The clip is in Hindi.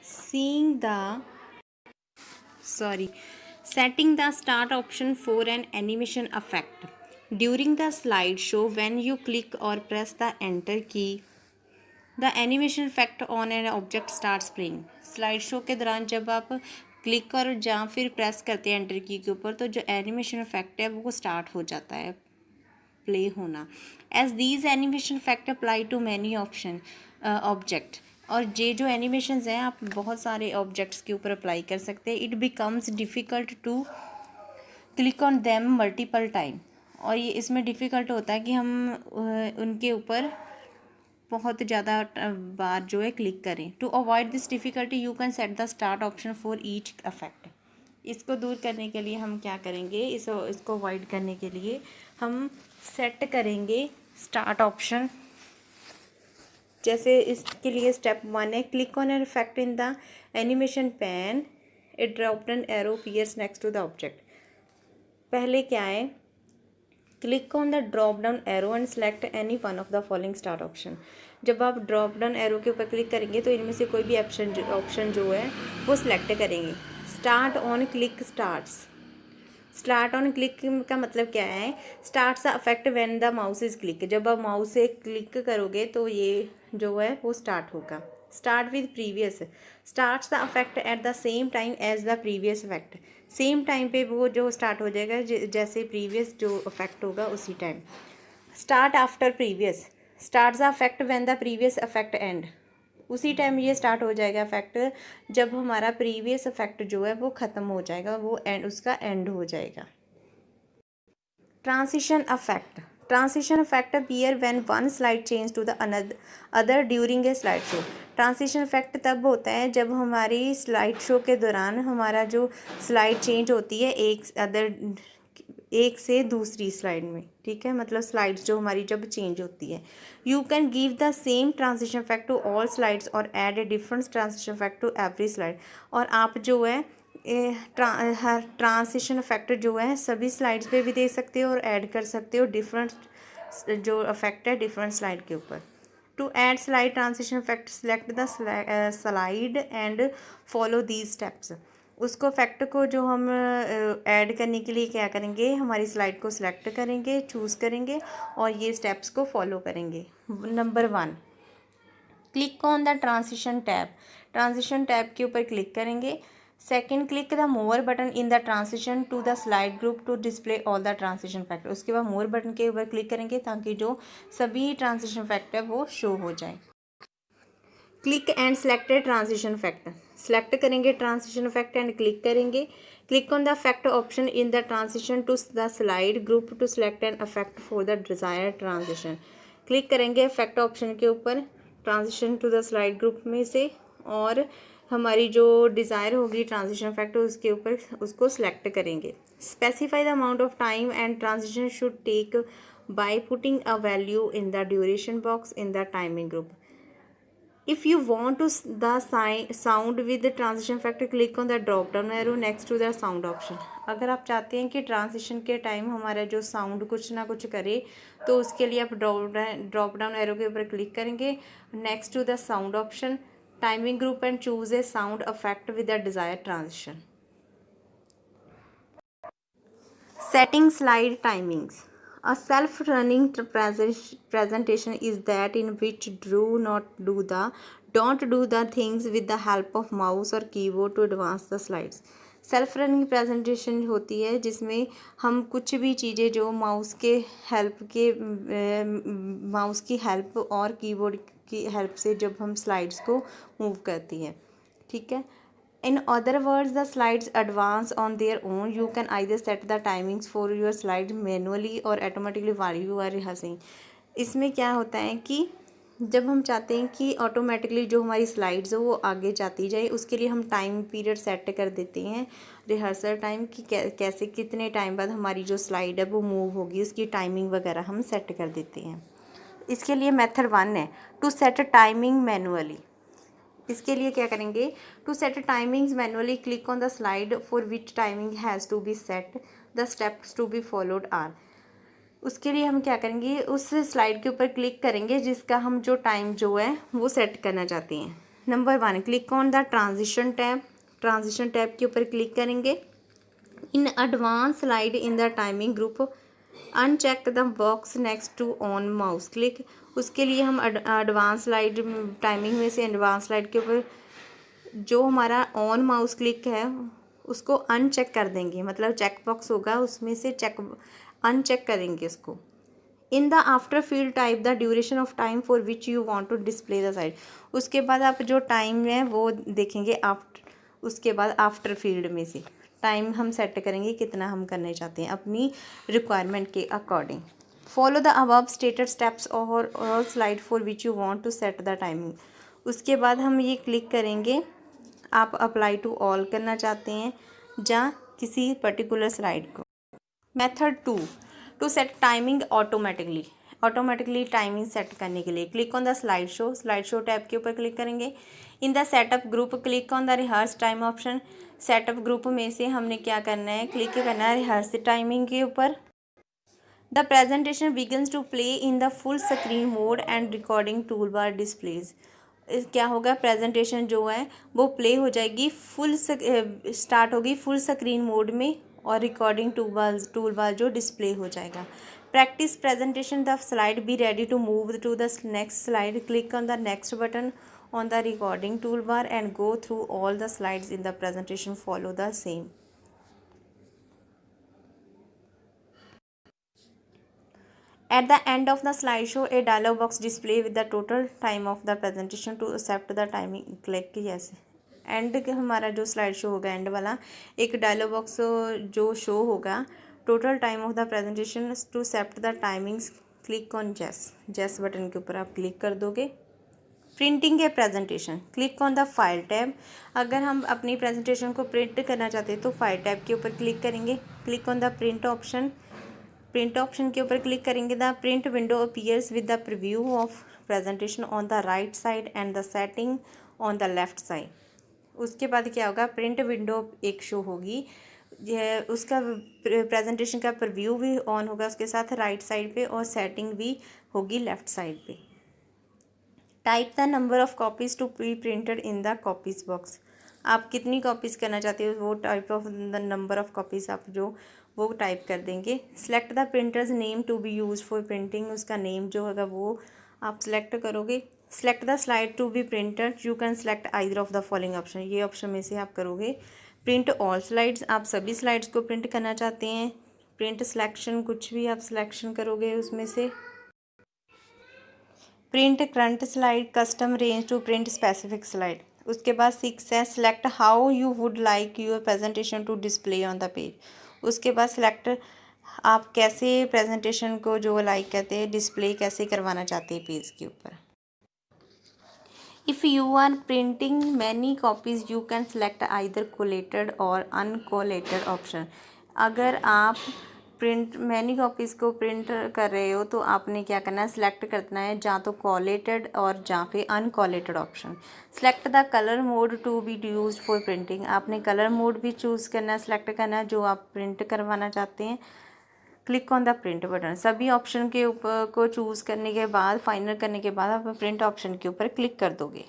seeing the sorry setting the start option for an animation effect. During the slideshow, when you click or press the enter key, the animation effect on an object starts playing. Slide show के दौरान जब आप क्लिक और या फिर प्रेस करते हैं एंटर की के ऊपर, तो जो एनिमेशन इफेक्ट है वो स्टार्ट हो जाता है प्ले होना. As these animation effect apply to many option object. और ये जो एनिमेशंस हैं आप बहुत सारे ऑब्जेक्ट्स के ऊपर अप्लाई कर सकते हैं. It becomes difficult to click on them multiple time. और ये इसमें डिफ़िकल्ट होता है कि हम उनके ऊपर बहुत ज़्यादा बार जो है क्लिक करें. To avoid this difficulty you can set the start option for each effect. इसको दूर करने के लिए हम क्या करेंगे, इसको अवॉइड करने के लिए हम सेट करेंगे स्टार्ट ऑप्शन. जैसे इसके लिए स्टेप 1 है, click on an effect in the animation pane, a drop down arrow appears next to the object. पहले क्या है, click on the drop down arrow and select any one of the following start option. जब आप ड्रॉप डाउन एरो के ऊपर क्लिक करेंगे तो इनमें से कोई भी ऑप्शन जो है वो सिलेक्ट करेंगे. Start on click starts. Start on click का मतलब क्या है, starts the affect when the mouse is click. जब आप माउस से क्लिक करोगे तो ये जो है वो स्टार्ट होगा. Start with previous. Starts the effect at the same time as the previous effect. Same time पे वो जो स्टार्ट हो जाएगा जैसे प्रीवियस जो इफेक्ट होगा उसी time. Start after previous. Starts the affect when the previous effect and. उसी टाइम ये स्टार्ट हो जाएगा इफेक्ट जब हमारा प्रीवियस इफेक्ट जो है वो ख़त्म हो जाएगा, वो एंड उसका एंड हो जाएगा. Transition effect. Transition effect appear when one slide change to the other during a slide show. Transition effect तब होता है जब हमारी स्लाइड शो के दौरान हमारा जो स्लाइड चेंज होती है एक से दूसरी स्लाइड में. ठीक है, मतलब स्लाइड्स जो हमारी जब चेंज होती है. You can give the same transition effect to all slides और add a different transition effect to every slide. और आप जो है हर ट्रांजिशन इफेक्ट जो है सभी स्लाइड्स पे भी दे सकते हो और ऐड कर सकते हो डिफरेंट जो इफेक्ट है डिफरेंट स्लाइड के ऊपर. To add slide transition effect select the slide and follow these steps. उसको इफेक्ट को जो हम ऐड करने के लिए क्या करेंगे, हमारी स्लाइड को सिलेक्ट करेंगे, चूज़ करेंगे और ये स्टेप्स को फॉलो करेंगे. Number 1, click on the transition tab. Transition tab के ऊपर क्लिक करेंगे. Second, click the more button in the transition to the slide group to display all the transition effect. उसके बाद मोर बटन के ऊपर क्लिक करेंगे ताकि जो सभी ट्रांजिशन इफेक्ट है वो शो हो जाए. Click and selected transition effect. Select करेंगे ट्रांजिशन इफेक्ट एंड क्लिक करेंगे. Click on the effect option in the transition to the slide group to select an effect for the desired transition. Click करेंगे इफेक्ट ऑप्शन के ऊपर transition to the slide group में से और हमारी जो डिज़ायर होगी ट्रांजिशन इफेक्ट उसके ऊपर उसको सिलेक्ट करेंगे. Specify the amount of time and transition should take by putting a value in the duration box in the timing group. If you want to the sound with the transition effect, click on the drop down arrow next to the sound option. अगर आप चाहते हैं कि ट्रांजिशन के टाइम हमारा जो साउंड कुछ ना कुछ करे तो उसके लिए आप ड्रॉप डाउन एरो के ऊपर क्लिक करेंगे. Next to the sound option, timing group and choose a sound effect with the desired transition. Setting slide timings. A self-running presentation is that in which don't do the things with the help of mouse or keyboard to advance the slides. Self running presentation होती है जिसमें हम कुछ भी चीज़ें जो माउस की हेल्प और कीबोर्ड की हेल्प से जब हम स्लाइड्स को मूव करती हैं. ठीक है. In other words, the slides advance on their own. You can either set the timings for your slide manually or automatically while you are rehearsing. इसमें क्या होता है कि जब हम चाहते हैं कि ऑटोमेटिकली जो हमारी स्लाइड्स हो वो आगे जाती जाए, उसके लिए हम टाइम पीरियड सेट कर देते हैं रिहर्सल टाइम कि कैसे कितने टाइम बाद हमारी जो स्लाइड है वो मूव होगी, उसकी टाइमिंग वगैरह हम सेट कर देते हैं. इसके लिए मेथड 1 है टू सेट टाइमिंग मैनुअली. इसके लिए क्या करेंगे, to set timings manually click on the slide for which timing has to be set, the steps to be followed are. उसके लिए हम क्या करेंगे, उस स्लाइड के ऊपर क्लिक करेंगे जिसका हम जो टाइम जो है वो सेट करना चाहते हैं. Number 1, click on the transition tab. Transition tab के ऊपर क्लिक करेंगे। In advance slide in the timing group uncheck the box next to on mouse click. उसके लिए हम एडवांस स्लाइड टाइमिंग में से एडवांस स्लाइड के ऊपर जो हमारा ऑन माउस क्लिक है उसको अनचेक कर देंगे, मतलब चेक बॉक्स होगा उसमें से अनचेक करेंगे उसको। In the after field type the duration of time for which you want to display the side. उसके बाद आप जो टाइम है वो देखेंगे उसके बाद आफ्टर फील्ड में से टाइम हम सेट करेंगे कितना हम करने चाहते हैं अपनी रिक्वायरमेंट के according. Follow the above stated steps और all slide for which you want to set the timing. उसके बाद हम ये क्लिक करेंगे, आप अप्लाई टू ऑल करना चाहते हैं या किसी पर्टिकुलर स्लाइड को। Method 2, to set timing automatically timing set करने के लिए click on the slide show tab के ऊपर क्लिक करेंगे। In the setup group click on the rehearse time option. Setup group में से हमने क्या करना है, क्लिक करना है रिहर्स टाइमिंग के ऊपर। The presentation begins to play in the full screen mode and recording tool bar displays. क्या होगा, प्रेजेंटेशन जो है वो प्ले हो जाएगी, स्टार्ट होगी फुल स्क्रीन मोड में और रिकॉर्डिंग टूल बार जो डिस्प्ले हो जाएगा। Practice presentation the slide be ready to move to the next slide click on the next button on the recording toolbar and go through all the slides in the presentation. Follow the same. At the end of the slideshow, a dialog box display with the total time of the presentation. To accept the timing, click yes. And हमारा जो स्लाइड शो होगा एंड वाला एक डायलॉग बॉक्स जो शो होगा total time of the presentation. To accept the timings click on yes button के ऊपर आप क्लिक कर दोगे। Printing a presentation click on the file tab. अगर हम अपनी प्रेजेंटेशन को प्रिंट करना चाहते हैं तो फाइल टैब के ऊपर क्लिक करेंगे। Click on the print option के ऊपर क्लिक करेंगे। The print window appears with the preview of presentation on the right side and the setting on the left side. उसके बाद क्या होगा, प्रिंट विंडो एक शो होगी, उसका प्रेजेंटेशन का प्रीव्यू भी ऑन होगा उसके साथ राइट साइड पे और सेटिंग भी होगी लेफ्ट साइड पे। Type the number of copies to be printed in the copies box. आप कितनी कॉपीज़ करना चाहते हो वो type of the number of copies आप जो वो टाइप कर देंगे। Select the printers name to be use for printing. उसका नेम जो होगा वो आप सेलेक्ट करोगे। Select the slide to be printed. You can select either of the following option. ये ऑप्शन में से आप करोगे। प्रिंट ऑल स्लाइड्स, आप सभी स्लाइड्स को प्रिंट करना चाहते हैं। प्रिंट सिलेक्शन, कुछ भी आप सिलेक्शन करोगे उसमें से। Print current slide, custom range to print specific slide. उसके बाद 6 है select how you would like your presentation to display on the page. उसके बाद सेलेक्ट आप कैसे प्रेजेंटेशन को जो लाइक कहते हैं डिस्प्ले कैसे करवाना चाहते हैं पेज के ऊपर। If you are printing many copies you can select either collated or uncollated option. अगर आप प्रिंट मैनी कॉपीज़ को प्रिंट कर रहे हो तो आपने क्या करना है, सिलेक्ट करना है या तो कोलेटेड और या फिर uncollated option. Select the colour mode to be use for printing. आपने कलर मोड भी चूज़ करना है, सेलेक्ट करना है जो आप प्रिंट करवाना चाहते हैं। Click on the print button. सभी ऑप्शन के ऊपर को चूज़ करने के बाद फाइनल करने के बाद आप प्रिंट ऑप्शन के ऊपर क्लिक कर दोगे।